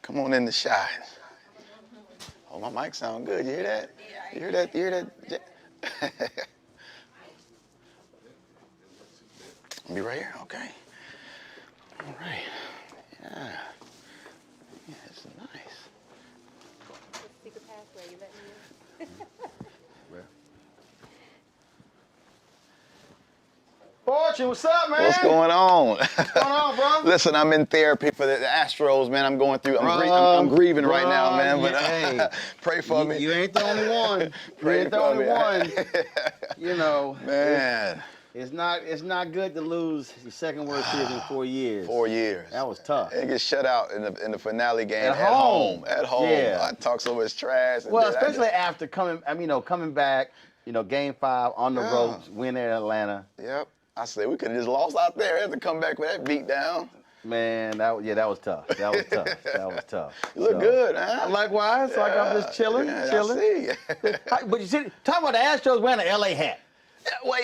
Come on in the shot. Oh, my mic sound good. You hear that? You hear that? You hear that? Be right here. Okay. All right. Yeah. Yeah, it's nice. Secret password, you let me in? Fortune, what's up, man? What's going on? What's going on, bro? Listen, I'm in therapy for the Astros, man. I'm going through. I'm grieving right now, man. But hey, pray for me. You ain't the only one. Pray you ain't the for only me. one. You know, Man. It's not good to lose your second worst series in 4 years. 4 years. That was tough. It gets shut out in the finale game At home. At home. Yeah. I talk so much trash. Well, especially after coming back, Game 5 on the ropes, win at Atlanta. Yep. I said we could have just lost out there. Had to come back with that beat down. Man, that was tough. That was tough. That was tough. You look good, huh? Likewise, like I'm just chilling. I see. But you see, talk about the Astros wearing an LA hat. Well,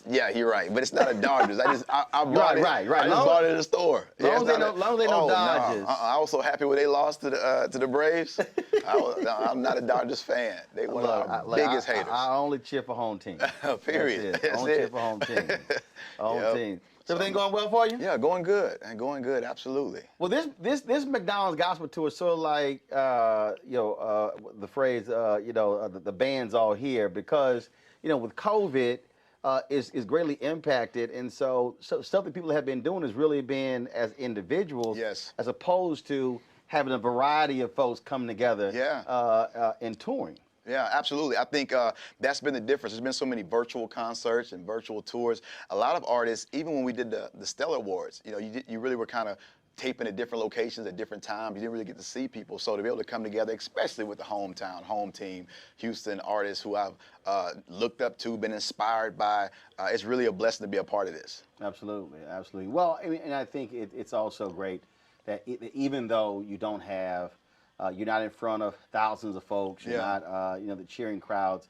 yeah, you're right. But it's not a Dodgers. I bought it. Right. I just bought it in the store. Long as they know Dodgers. I was so happy when they lost to the Braves. I'm not a Dodgers fan. They one of our biggest haters. I only cheer for home team. Period. That's it. Only cheer for home team. Home team. So everything going well for you? Yeah, going good. And going good, absolutely. Well, this McDonald's gospel tour is sort of like the phrase the band's all here because with COVID is greatly impacted, and so stuff that people have been doing has really been as individuals, as opposed to having a variety of folks come together, and touring. Yeah, absolutely. I think that's been the difference. There's been so many virtual concerts and virtual tours. A lot of artists, even when we did the Stellar Awards, you really were kind of taping at different locations at different times. You didn't really get to see people. So to be able to come together, especially with the home team, Houston artists who I've looked up to, been inspired by, it's really a blessing to be a part of this. Absolutely. Well, and I think it's also great that even though you don't have you're not in front of thousands of folks. You're not, the cheering crowds.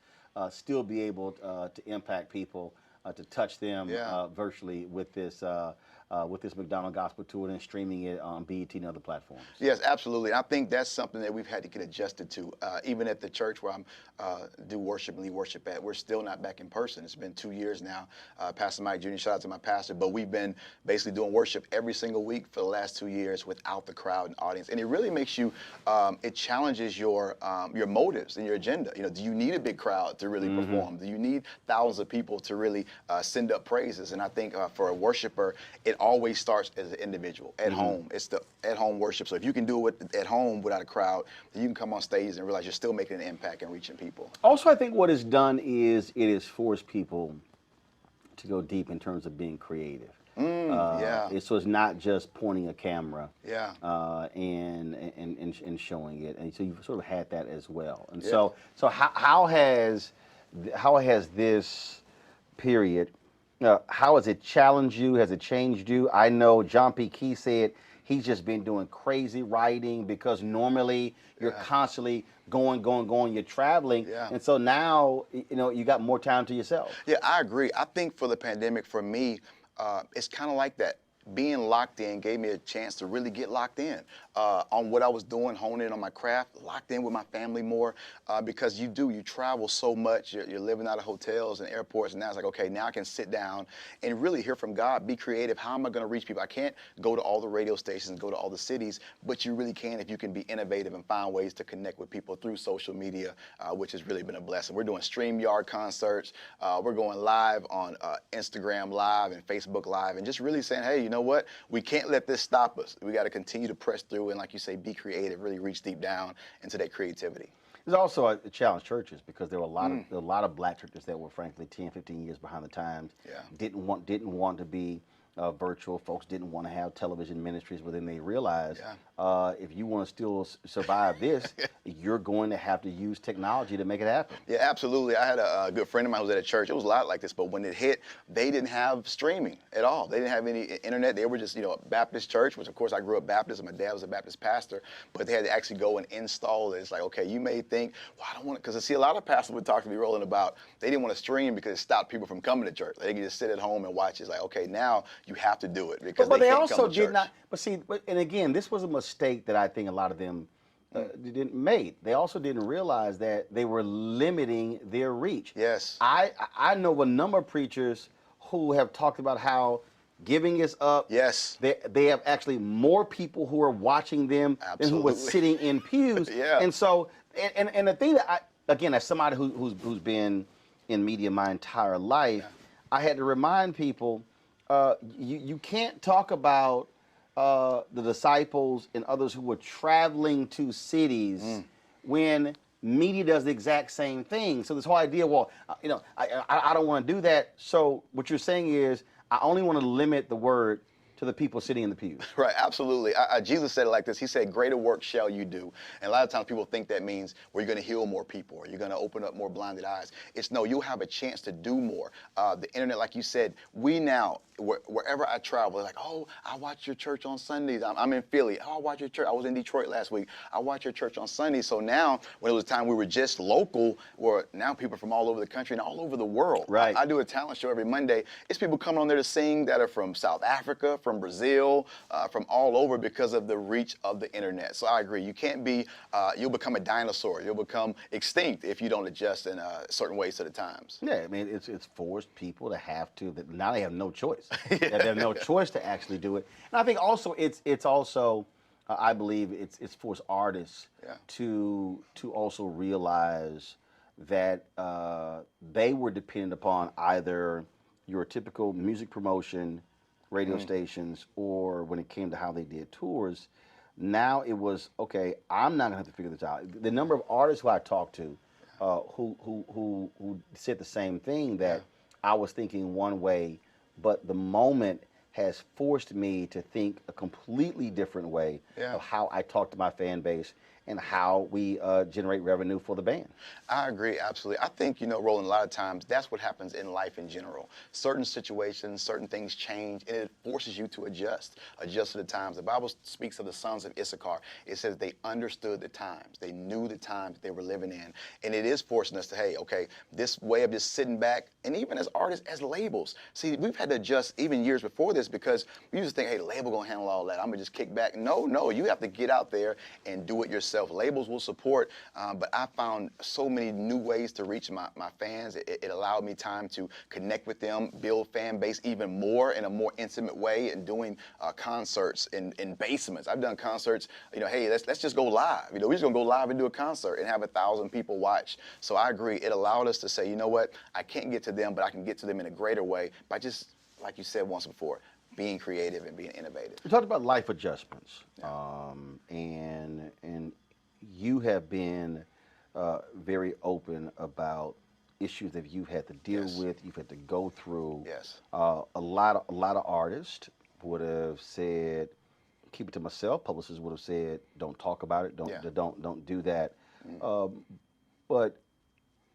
Still be able to impact people, to touch them virtually with this McDonald Gospel Tour and streaming it on BET and other platforms. Yes, absolutely. I think that's something that we've had to get adjusted to. Even at the church where I do worship and lead worship at, we're still not back in person. It's been 2 years now. Pastor Mike Jr., shout out to my pastor, but we've been basically doing worship every single week for the last 2 years without the crowd and audience. And it really makes you, it challenges your motives and your agenda. Do you need a big crowd to really perform? Do you need thousands of people to really send up praises? And I think for a worshiper, it always starts as an individual at home. It's the at-home worship. So if you can do it at home without a crowd, then you can come on stage and realize you're still making an impact and reaching people. Also, I think what it's done is it has forced people to go deep in terms of being creative. So it's not just pointing a camera and showing it. And so you've sort of had that as well. And so how has this period, how has it challenged you? Has it changed you? I know John P. Key said he's just been doing crazy writing because normally you're constantly going, you're traveling. And so now, you got more time to yourself. Yeah, I agree. I think for the pandemic, for me, it's kind of like that. Being locked in gave me a chance to really get locked in on what I was doing, hone in on my craft, locked in with my family more, because you travel so much, you're living out of hotels and airports, and now it's like, okay, now I can sit down and really hear from God, be creative. How am I going to reach people? I can't go to all the radio stations, go to all the cities, but you really can if you can be innovative and find ways to connect with people through social media, which has really been a blessing. We're doing StreamYard concerts. We're going live on Instagram Live and Facebook Live, and just really saying, hey, you know what? We can't let this stop us. We got to continue to press through and, like you say, be creative, really reach deep down into that creativity. There's also a challenge churches because there were a lot of black churches that were frankly 10, 15 years behind the times. Didn't want to be virtual. Folks didn't want to have television ministries, but then they realized if you want to still survive this, you're going to have to use technology to make it happen. Yeah, absolutely. I had a good friend of mine who was at a church. It was a lot like this, but when it hit, they didn't have streaming at all. They didn't have any internet. They were just, a Baptist church, which of course I grew up Baptist, and my dad was a Baptist pastor, but they had to actually go and install it. It's like, okay, you may think, well, I don't want to, because I see a lot of pastors would talk to me, Roland, about they didn't want to stream because it stopped people from coming to church. They can just sit at home and watch. It's like, okay, now you have to do it because but they they can't also come to did church. not. But see, and again, this was a mistake that I think a lot of them didn't make. They also didn't realize that they were limiting their reach. Yes. I know a number of preachers who have talked about how giving is up. Yes. They have actually more people who are watching them than who were Absolutely. sitting in pews. Yeah. And so, and the thing that again, as somebody who's been in media my entire life, I had to remind people, you can't talk about the disciples and others who were traveling to cities when media does the exact same thing. So this whole idea, well, I don't want to do that. So what you're saying is, I only want to limit the word to the people sitting in the pews. Right, absolutely. Jesus said it like this. He said, greater work shall you do. And a lot of times people think that means, well, you're going to heal more people or you're going to open up more blinded eyes. It's no, you'll have a chance to do more. The internet, like you said, we now, wherever I travel, like, oh, I watch your church on Sundays. I'm in Philly. Oh, I watch your church. I was in Detroit last week. I watch your church on Sundays. So now, when it was time we were just local, where now people from all over the country and all over the world. Right. I do a talent show every Monday. It's people coming on there to sing that are from South Africa, from Brazil, from all over because of the reach of the internet. So I agree. You can't be, you'll become a dinosaur. You'll become extinct if you don't adjust in certain ways to the times. Yeah, I mean, it's forced people to have to, that now they have no choice. They have no choice to actually do it. And I think also it's also, I believe it's forced artists to also realize that they were dependent upon either your typical music promotion, radio stations, or when it came to how they did tours. Now it was, okay, I'm not gonna have to figure this out. The number of artists who I talked to who said the same thing, that I was thinking one way, but the moment has forced me to think a completely different way of how I talk to my fan base and how we generate revenue for the band. I agree, absolutely. I think, Roland, a lot of times that's what happens in life in general. Certain situations, certain things change, and it forces you to adjust to the times. The Bible speaks of the sons of Issachar. It says they understood the times. They knew the times they were living in. And it is forcing us to, hey, okay, this way of just sitting back, and even as artists, as labels. See, we've had to adjust even years before this because we used to think, hey, the label gonna handle all that. I'm gonna just kick back. No, you have to get out there and do it yourself. Labels will support, but I found so many new ways to reach my fans. It allowed me time to connect with them, build fan base even more in a more intimate way, and doing concerts in basements. I've done concerts, hey, let's just go live. We're just gonna go live and do a concert and have 1,000 people watch. So I agree, it allowed us to say, you know what, I can't get to them, but I can get to them in a greater way by just, like you said once before, being creative and being innovative. We talked about life adjustments, and you have been very open about issues that you've had to deal with, you've had to go through. Yes. A lot of artists would have said, keep it to myself. Publicists would have said, don't talk about it, don't do that. But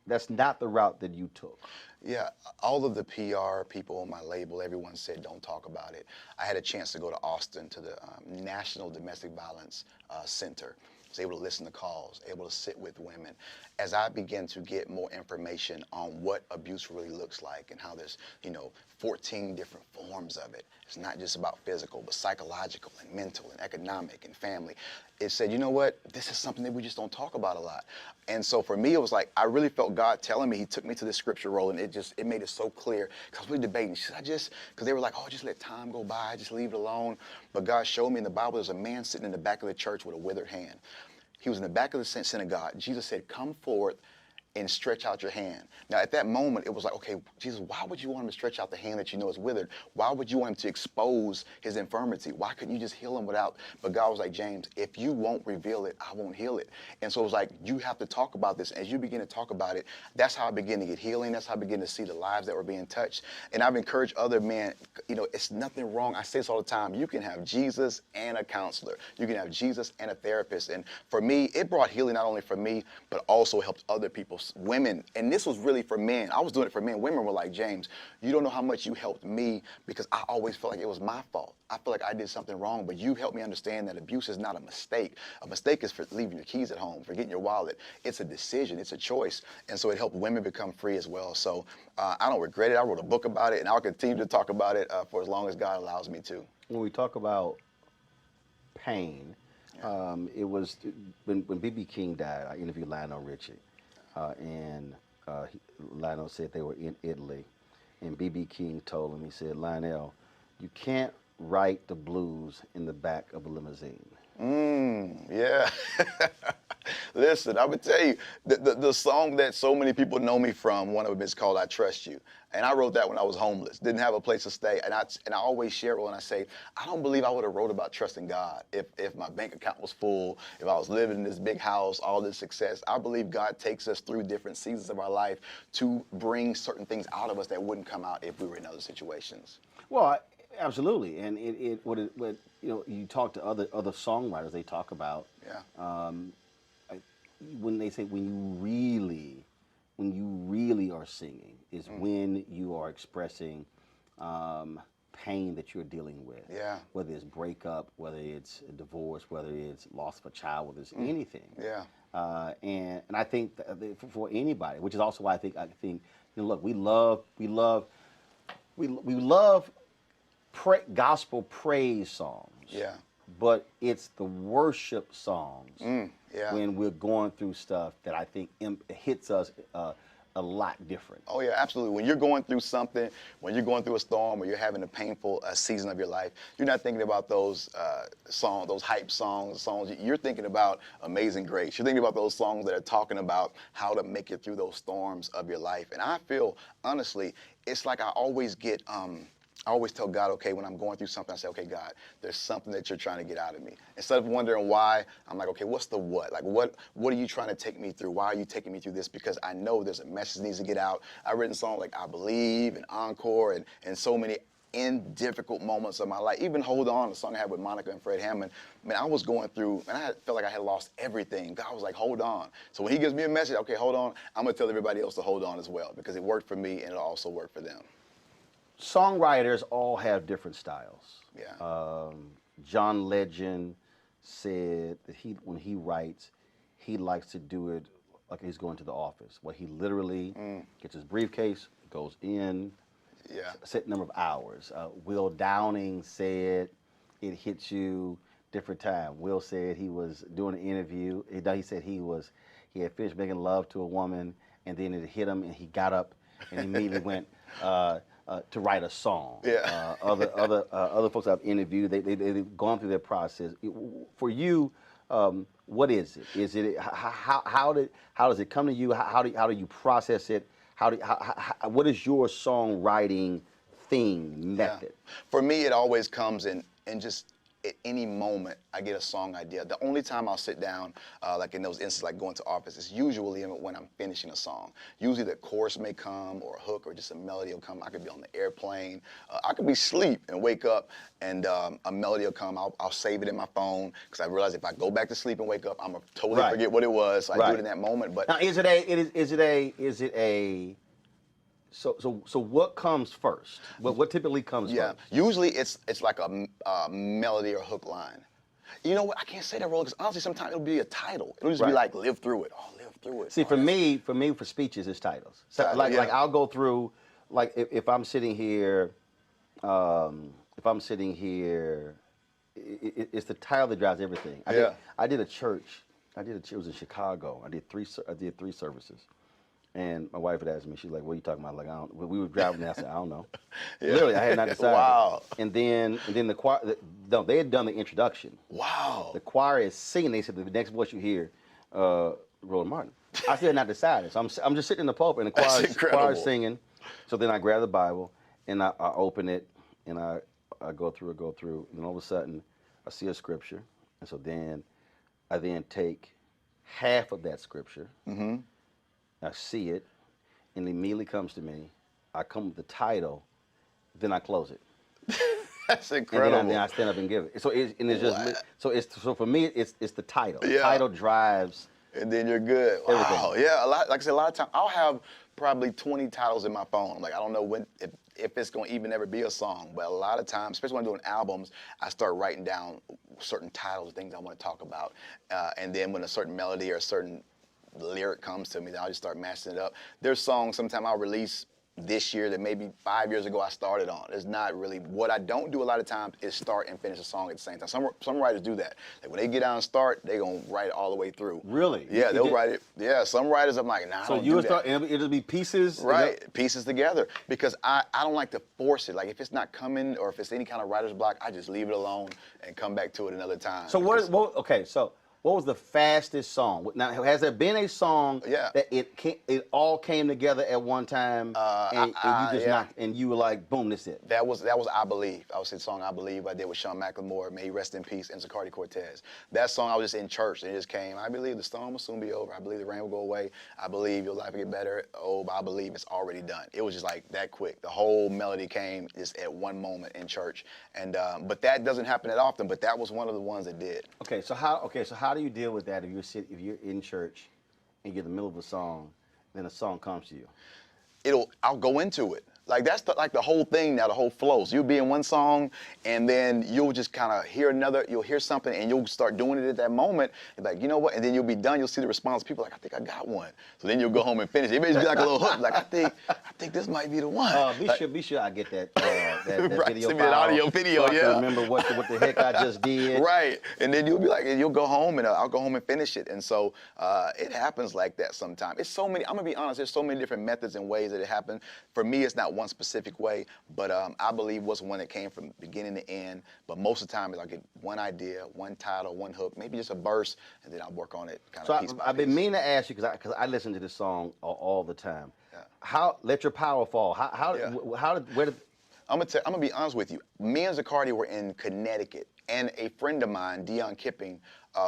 that's not the route that you took. Yeah, all of the PR people on my label, everyone said don't talk about it. I had a chance to go to Austin to the National Domestic Violence Center. I was able to listen to calls, able to sit with women. As I began to get more information on what abuse really looks like and how there's, 14 different forms of it. It's not just about physical, but psychological and mental and economic and family. It said, you know what, this is something that we just don't talk about a lot. And so for me, it was like, I really felt God telling me. He took me to this scripture role, and it made it so clear. Because we were debating, should I just, because they were like, oh, just let time go by, just leave it alone. But God showed me in the Bible, there's a man sitting in the back of the church with a withered hand. He was in the back of the synagogue. Jesus said, come forth and stretch out your hand. Now, at that moment, it was like, okay, Jesus, why would you want him to stretch out the hand that you know is withered? Why would you want him to expose his infirmity? Why couldn't you just heal him without? But God was like, James, if you won't reveal it, I won't heal it. And so it was like, you have to talk about this. As you begin to talk about it, that's how I begin to get healing. That's how I begin to see the lives that were being touched. And I've encouraged other men, you know, it's nothing wrong. I say this all the time. You can have Jesus and a counselor. You can have Jesus and a therapist. And for me, it brought healing not only for me, but also helped other people, women. And this was really for men. I was doing it for men. Women were like, James, you don't know how much you helped me, because I always felt like it was my fault. I feel like I did something wrong, but you helped me understand that abuse is not a mistake. A mistake is for leaving your keys at home, forgetting your wallet. It's a decision. It's a choice. And so it helped women become free as well. So I don't regret it. I wrote a book about it, and I'll continue to talk about it for as long as God allows me to. When we talk about pain, it was when B.B. King died. I interviewed Lionel Richie, and Lionel said they were in Italy, and B.B. King told him, he said, Lionel, you can't write the blues in the back of a limousine. Yeah. Listen, I would tell you, the song that so many people know me from, one of them is called I Trust You. And I wrote that when I was homeless, didn't have a place to stay. And I always share it when I say, I don't believe I would have wrote about trusting God if my bank account was full, if I was living in this big house, all this success. I believe God takes us through different seasons of our life to bring certain things out of us that wouldn't come out if we were in other situations. Well, absolutely. And what you know, you talk to other songwriters, they talk about, when they say when you really are singing is when you are expressing pain that you're dealing with. Yeah. Whether it's breakup, whether it's a divorce, whether it's loss of a child, whether it's anything. Yeah. And I think that for anybody, which is also why I think you know, look, we love gospel praise songs. Yeah. But it's the worship songs when we're going through stuff that I think hits us a lot different. Oh yeah, absolutely. When you're going through something, when you're going through a storm, or you're having a painful season of your life, you're not thinking about those songs, those hype songs. You're thinking about Amazing Grace. You're thinking about those songs that are talking about how to make it through those storms of your life. And I feel, honestly, it's like I always tell God, okay, when I'm going through something, I say, okay, God, there's something that you're trying to get out of me. Instead of wondering why, I'm like, okay, what's the what? Like, what are you trying to take me through? Why are you taking me through this? Because I know there's a message that needs to get out. I've written songs like I Believe and Encore and so many in difficult moments of my life. Even Hold On, the song I had with Monica and Fred Hammond. Man, I was going through, and felt like I had lost everything. God was like, hold on. So when he gives me a message, okay, hold on, I'm going to tell everybody else to hold on as well, because it worked for me and it'll also work for them. Songwriters all have different styles. Yeah. John Legend said that when he writes, he likes to do it like he's going to the office, where he literally gets his briefcase, goes in, a set number of hours. Will Downing said it hits you different time. Will said he was doing an interview. He said he had finished making love to a woman, and then it hit him, and he got up and immediately went to write a song. Yeah. Other folks I've interviewed, they've gone through their process. For you, what is it? Is it how does it come to you? How do you process it? What is your songwriting theme method? Yeah. For me, it always comes in just at any moment I get a song idea. The only time I'll sit down, like in those instances, like going to office, is usually when I'm finishing a song. Usually the chorus may come, or a hook, or just a melody will come. I could be on the airplane. I could be asleep and wake up, and a melody will come. I'll save it in my phone, because I realize if I go back to sleep and wake up, I'm gonna totally forget what it was. So I do it in that moment. But now, So what comes first? What typically comes first? Usually it's like a melody or hook line. You know what? I can't say that, Roland, because honestly, sometimes it'll be a title. It'll just be like, live through it. Oh, live through it. See, for me, for speeches, it's titles. So, like I'll go through, like if I'm sitting here, it's the title that drives everything. I did a church. It was in Chicago. I did three services. And my wife had asked me, she's like, what are you talking about? Like, I don't, we were driving there, I said, I don't know. Literally, I had not decided. Wow. And then the choir, they had done the introduction. Wow. The choir is singing. They said the next voice you hear, Roland Martin. I still had not decided. So I'm just sitting in the pulpit and the That's choir incredible. singing. So then I grab the Bible and I open it and I go through, and then all of a sudden I see a scripture. And so then I then take half of that scripture, I see it, and it immediately comes to me. I come with the title, then I close it. That's And incredible. then I stand up and give it. So it's just so for me it's the title. The Yeah. title drives. And then you're good. Everything. Wow. Yeah. Like I said, a lot of times I'll have probably 20 titles in my phone. Like I don't know if it's going to even ever be a song, but a lot of times, especially when I'm doing albums, I start writing down certain titles of things I want to talk about, and then when a certain melody or a certain lyric comes to me, then I'll just start matching it up. There's songs sometimes I'll release this year that maybe 5 years ago I started on. It's not really, what I don't do a lot of times is start and finish a song at the same time. Some writers do that. Like when they get down and start, they're going to write it all the way through. Really? Yeah, You they'll did- write it. Yeah, some writers I'm like, nah, I So don't you do would that. start, and it'll be pieces. Right, pieces together. Because I don't like to force it. Like if it's not coming or if it's any kind of writer's block, I just leave it alone and come back to it another time. So what was the fastest song? Now, has there been a song Yeah. that it all came together at one time, and you just yeah. knocked, and you were like, boom, this it? That was I Believe. I was the song I Believe I did with Sean McLemore, may he rest in peace, and Zacardi Cortez. That song I was just in church and it just came. I believe the storm will soon be over. I believe the rain will go away. I believe your life will get better. Oh, I believe it's already done. It was just like that quick. The whole melody came just at one moment in church. And but that doesn't happen that often, but that was one of the ones that did. So how do you deal with that if you're in church and you're in the middle of a song, then a song comes to you? I'll go into it. Like that's the whole thing now, the whole flow. So you'll be in one song and then you'll just kind of hear you'll hear something and you'll start doing it at that moment. You're like, you know what? And then you'll be done. You'll see the response. People like, I think I got one. So then you'll go home and finish. It may just be like a little hook. Like, I think this might be the one. Be sure I get that that Right, video send me that file audio video, so I can yeah. remember what the heck I just did. Right, and then you'll be like, and you'll go home and I'll go home and finish it. And so it happens like that sometimes. It's so many, I'm gonna be honest, there's so many different methods and ways that it happens. For me, it's not one specific way, but I believe was one that came from beginning to end. But most of the time, I'll get one idea, one title, one hook, maybe just a verse, and then I'll work on it kind of piece by piece. I've been meaning to ask you because I listen to this song all the time. Yeah. How Let Your Power Fall? Where did I'm gonna be honest with you. Me and Zacardi were in Connecticut, and a friend of mine, Dion Kipping,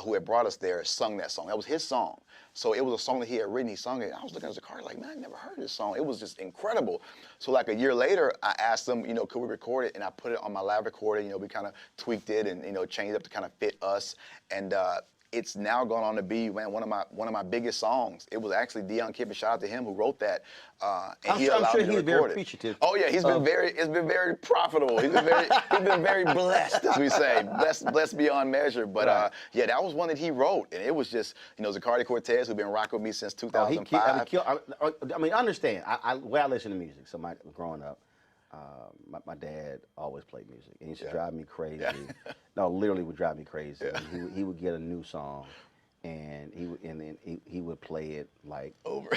who had brought us there, sung that song. That was his song. So it was a song that he had written. He sung it. I was looking at Zacardi like, man, I never heard this song. It was just incredible. So like a year later, I asked him, could we record it? And I put it on my live recorder. We kind of tweaked it and changed it up to kind of fit us. And it's now gone on to be, man, one of my biggest songs. It was actually Dion Kipping. Shout out to him who wrote that. And he allowed I'm sure me to he's record very it. appreciative. Oh yeah, it's been very profitable. He's been very blessed, as we say, blessed beyond measure. But yeah, that was one that he wrote, and it was just Zacardi Cortez, who's been rocking with me since 2005. I mean, understand. I listen to music. So growing up, my dad always played music, and he used to drive me crazy. Yeah. No, literally would drive me crazy. Yeah. He would get a new song, and he would play it like Over.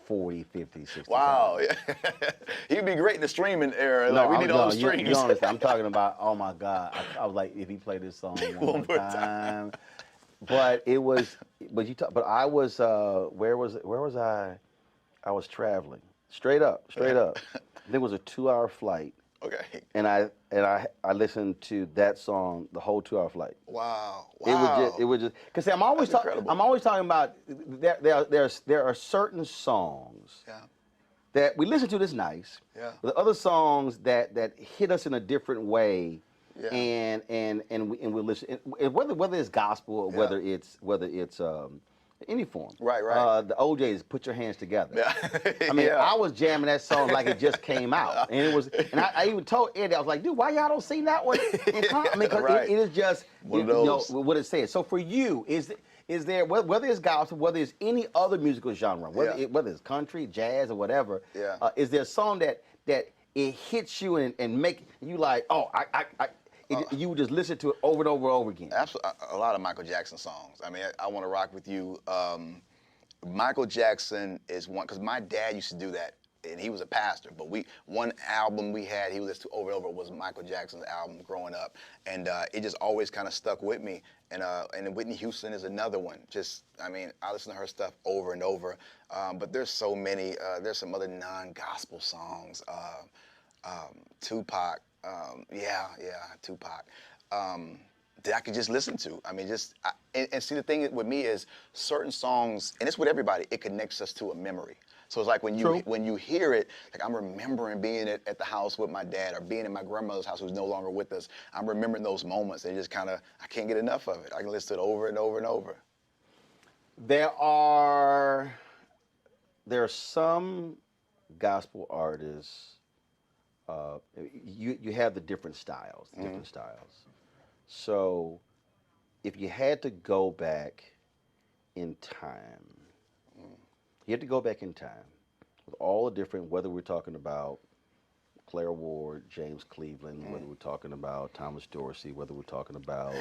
40, 50, 60 Wow, times. yeah. He'd be great in the streaming era. Like, we need all the streams. You don't understand. I'm talking about, oh my God. I was like, if he played this song one more time. But it was, but I was, where was I? I was traveling. Straight up. There was a 2-hour flight. Okay. And I listened to that song the whole 2-hour flight. Wow. It was just because I'm always talking about there are certain songs that we listen to that's nice. Yeah. But the other songs that hit us in a different way. Yeah. And we listen, and whether it's gospel or whether it's any form. Right. The OJ's "Put Your Hands Together." Yeah. I mean, Yeah. I was jamming that song like it just came out, and I even told Eddie, I was like, dude, why y'all don't sing that one? I mean, 'cause Right. it is just One of those. what it says. So for you, is there whether it's gospel, whether it's any other musical genre, whether it's country, jazz, or whatever, is there a song that it hits you and make you like, oh, you would just listen to it over and over again? Absolutely, a lot of Michael Jackson songs. I mean, I Want to Rock with You. Michael Jackson is one, because my dad used to do that and he was a pastor, but one album we had he listened to over and over was Michael Jackson's album growing up, and it just always kind of stuck with me. And Whitney Houston is another one. I mean, I listen to her stuff over and over. But there's so many. There's some other non-gospel songs. Tupac. Tupac. That I could just listen to. I mean, and see, the thing with me is certain songs, and it's with everybody, it connects us to a memory. So it's like when you hear it, like I'm remembering being at the house with my dad or being in my grandmother's house who's no longer with us. I'm remembering those moments. And just kind of, I can't get enough of it. I can listen to it over and over and over. There are some gospel artists. You have the different styles, So, if you had to go back in time, with all the different, whether we're talking about Claire Ward, James Cleveland, whether we're talking about Thomas Dorsey, whether we're talking about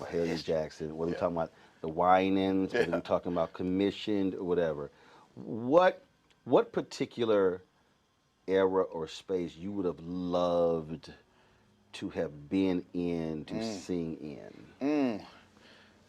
Mahalia Jackson, whether we're talking about the Winans, whether we're talking about commissioned or whatever, what particular era or space you would have loved to have been in, to sing in?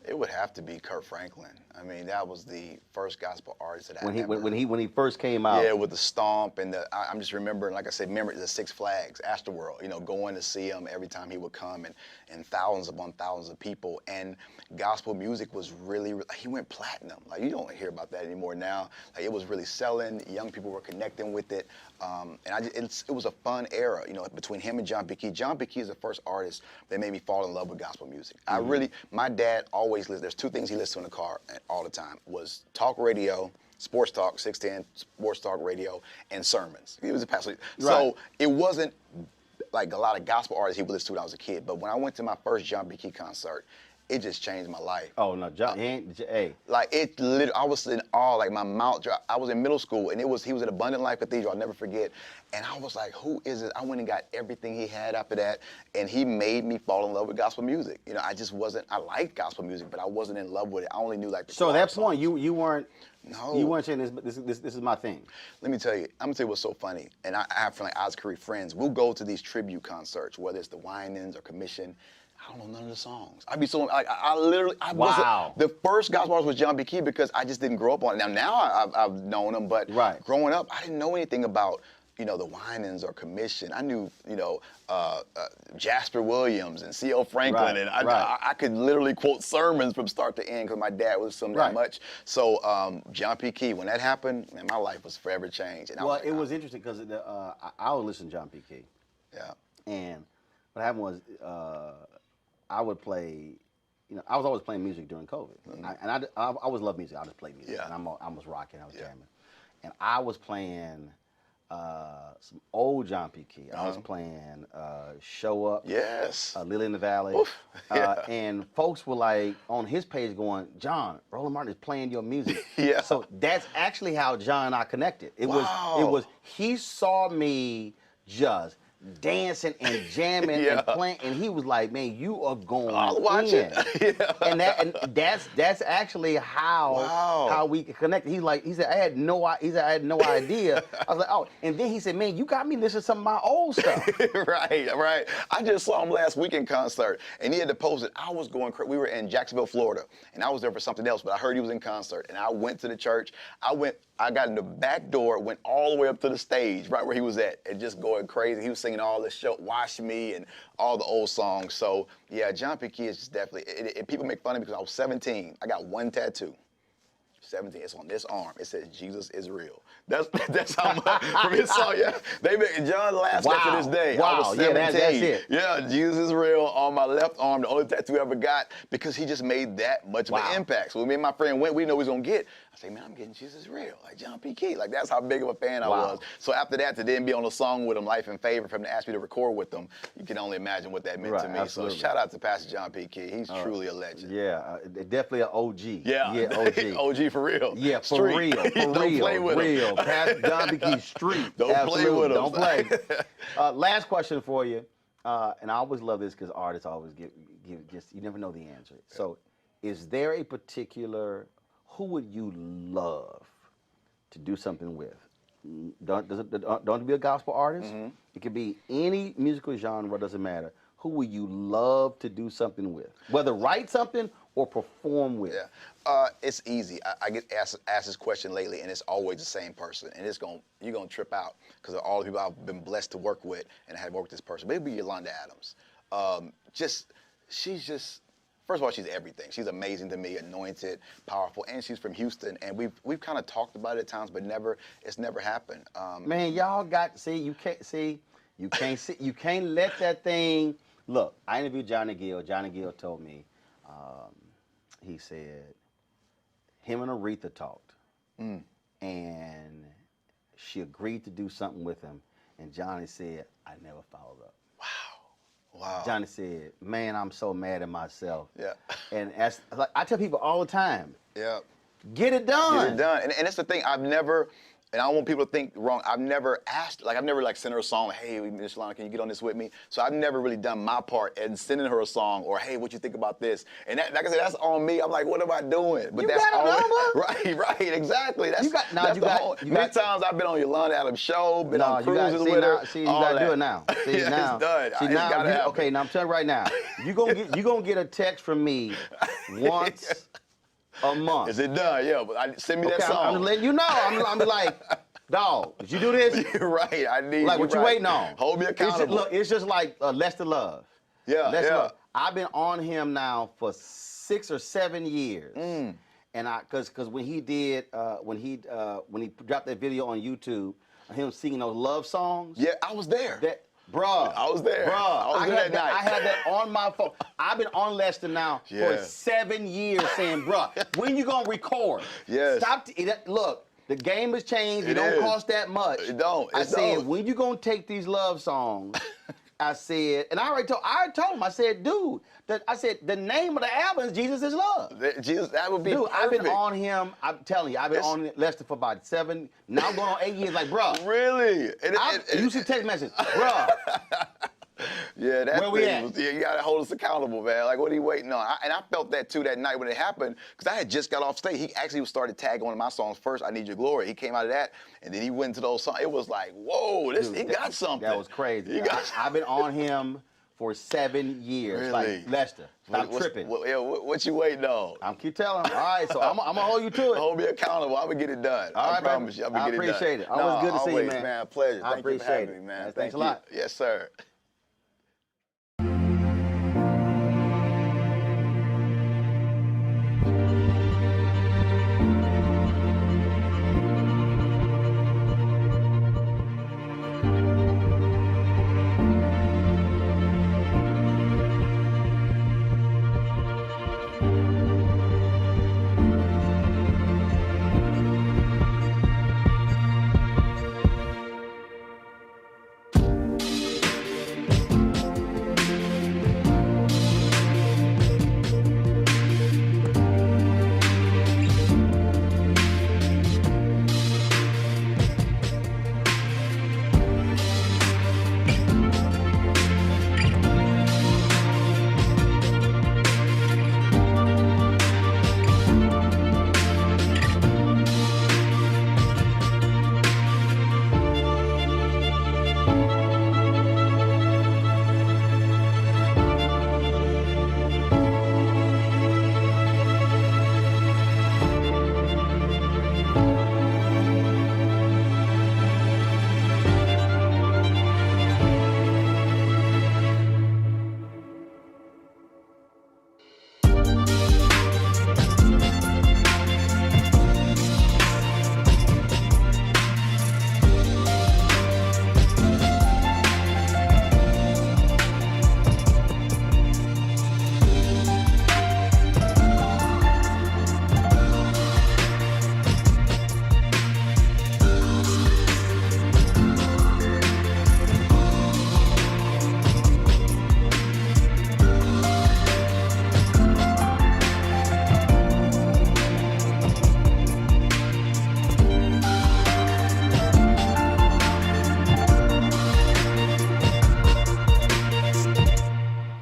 It would have to be Kirk Franklin. I mean, that was the first gospel artist that when he first came out. Yeah, with the stomp and I'm just remembering, like I said, remember the Six Flags, Astroworld, going to see him every time he would come, and thousands upon thousands of people. And gospel music was really, he went platinum. Like, you don't hear about that anymore now. Like, it was really selling. Young people were connecting with it. It was a fun era, between him and John P. Key. John P. Key is the first artist that made me fall in love with gospel music. My dad always listened. There's two things he listened to in the car all the time, was talk radio, sports talk, 610 sports talk radio, and sermons. He was a pastor. Right. So it wasn't like a lot of gospel artists he would listen to when I was a kid. But when I went to my first John P. Key concert, it just changed my life. Oh no, John! Hey, like it literally, I was in awe. Like my mouth dropped. I was in middle school, and he was at Abundant Life Cathedral. I'll never forget. And I was like, who is it? I went and got everything he had after that, and he made me fall in love with gospel music. I just wasn't. I liked gospel music, but I wasn't in love with it. I only knew like the. So at that point, songs. you weren't. No. You weren't saying this is my thing. Let me tell you. I'm gonna tell you what's so funny. And I have Oz Curry friends. We'll go to these tribute concerts, whether it's the Winans or Commission. I don't know none of the songs. I'd be so like I literally wow. The first gospel artist was John B. Key because I just didn't grow up on it. Now I've known him, but growing up I didn't know anything about the Winans or Commission. I knew Jasper Williams and C.L. Franklin, and I could literally quote sermons from start to end because my dad was sung that much. So John P. Key, when that happened, man, my life was forever changed. And it was interesting because I would listen to John P. Key. Yeah. And what happened was. I would play, I was always playing music during COVID. I always loved music. I just played music. Yeah. And I was rocking, I was jamming. And I was playing some old John P. Key. I was playing Show Up. Yes. Lily in the Valley. And folks were like on his page going, John, Roland Martin is playing your music. Yeah. So that's actually how John and I connected. It was he saw me just dancing and jamming and playing, and he was like, "Man, you are going in." And that's actually how we connected. He said, I had no idea. I was like, oh, and then he said, "Man, you got me listening to some of my old stuff." Right. I just saw him last weekend concert, and he had to post it. I was going crazy. We were in Jacksonville, Florida, and I was there for something else, but I heard he was in concert, and I went to the church. I got in the back door, went all the way up to the stage, right where he was at, and just going crazy. He was singing all the show, Wash Me, and all the old songs. So, yeah, John P. Key is just definitely, people make fun of me because I was 17. I got one tattoo. 17, it's on this arm. It says, Jesus is real. That's how much, from his song, John laughs to this day. I was 17. That's it. Yeah, Jesus is real on my left arm, the only tattoo I ever got, because he just made that much of an impact. So when me and my friend went, we know we was gonna get. I say, man, I'm getting Jesus is real, like John P. Key. Like, that's how big of a fan I was. So after that, to then be on a song with him, Life in Favor, for him to ask me to record with them, you can only imagine what that meant to me. Absolutely. So shout out to Pastor John P. Key. He's truly a legend. Yeah, definitely an OG. Yeah, OG. OG for real. Yeah, for real. Don't play with him. Pastor John P. Key, street. Don't play with him. Don't play. Last question for you, and I always love this because artists always give just, you never know the answer. So, is there a particular, who would you love to do something with? Don't be a gospel artist. Mm-hmm. It could be any musical genre, doesn't matter. Who would you love to do something with? Whether write something or perform with? Yeah, it's easy. I get asked this question lately, and it's always the same person, and you're gonna trip out because of all the people I've been blessed to work with, and I have worked with this person. Maybe Yolanda Adams. She's just. First of all, she's everything. She's amazing to me, anointed, powerful, and she's from Houston. And we've kind of talked about it at times, but it's never happened. Man, y'all you can't let that thing. Look, I interviewed Johnny Gill. Johnny Gill told me, he said, him and Aretha talked, and she agreed to do something with him. And Johnny said, I never followed up. Wow. Johnny said, man, I'm so mad at myself. Yeah. And as like I tell people all the time, Yeah. get it done. Get it done. And that's the thing. I've never, and I don't want people to think wrong, I've never sent her a song, hey, Miss Yolanda, can you get on this with me? So I've never really done my part in sending her a song or, hey, what you think about this? And that, like I said, that's on me. I'm like, what am I doing? But You that's got a all right, exactly. That's, You got- nah, that's you the got- whole, you many got- times I've been on Yolanda Adams show, been No, on you got cruises see with now. her. See, you all gotta that. do it now. See Yeah, now. it's done. See It's now. gotta happen. Okay, now I'm telling you right now. You gonna get a text from me once a month. Is it done? Yeah, but send me Okay, that song. I'm just letting you know. I'm like, dog, did you do this? You're right. I need Like, what you right. waiting on? Hold me accountable. It's just like Lester Love. Yeah, Lester yeah. Love. I've been on him now for 6 or 7 years. And cause when he did, when he dropped that video on YouTube, him singing those love songs. Yeah, I was there. Bruh. I was there. Bruh. I was there that night. I had that on my phone. I've been on Lester now for Yeah. 7 years saying, bruh, when you gonna record? Yes. Stop. Look, the game has changed. It It don't is. cost that much. It don't. I It said, don't. when you gonna take these love songs? I said, and I already told him, I said, dude, I said, the name of the album is Jesus is Love. Jesus, that would be Dude, perfect. I've been on him, I'm telling you, I've been It's- on Lester for about 7, now going on 8 years, like, bruh. Really? You should text message, bruh. Yeah, that Where we thing at? was, you gotta hold us accountable, man. Like, what are you waiting on? And I felt that too that night when it happened, because I had just got off stage. He actually started tagging one of my songs first, I Need Your Glory. He came out of that, and then he went into those songs. It was like, whoa, Dude, he got something. That was crazy. He got I've been on him for 7 years. Really? Like, Lester, stop tripping. What you waiting on? I'm keep telling him. All right, so I'm gonna hold you to it. Hold me accountable. I'm gonna get it done. All I right, promise baby. you. I'm gonna I get it done. appreciate it. Always good to see you, always, man. Pleasure. I Thank you for appreciate having it. me, man. Thanks Thank a you. lot. Yes, sir.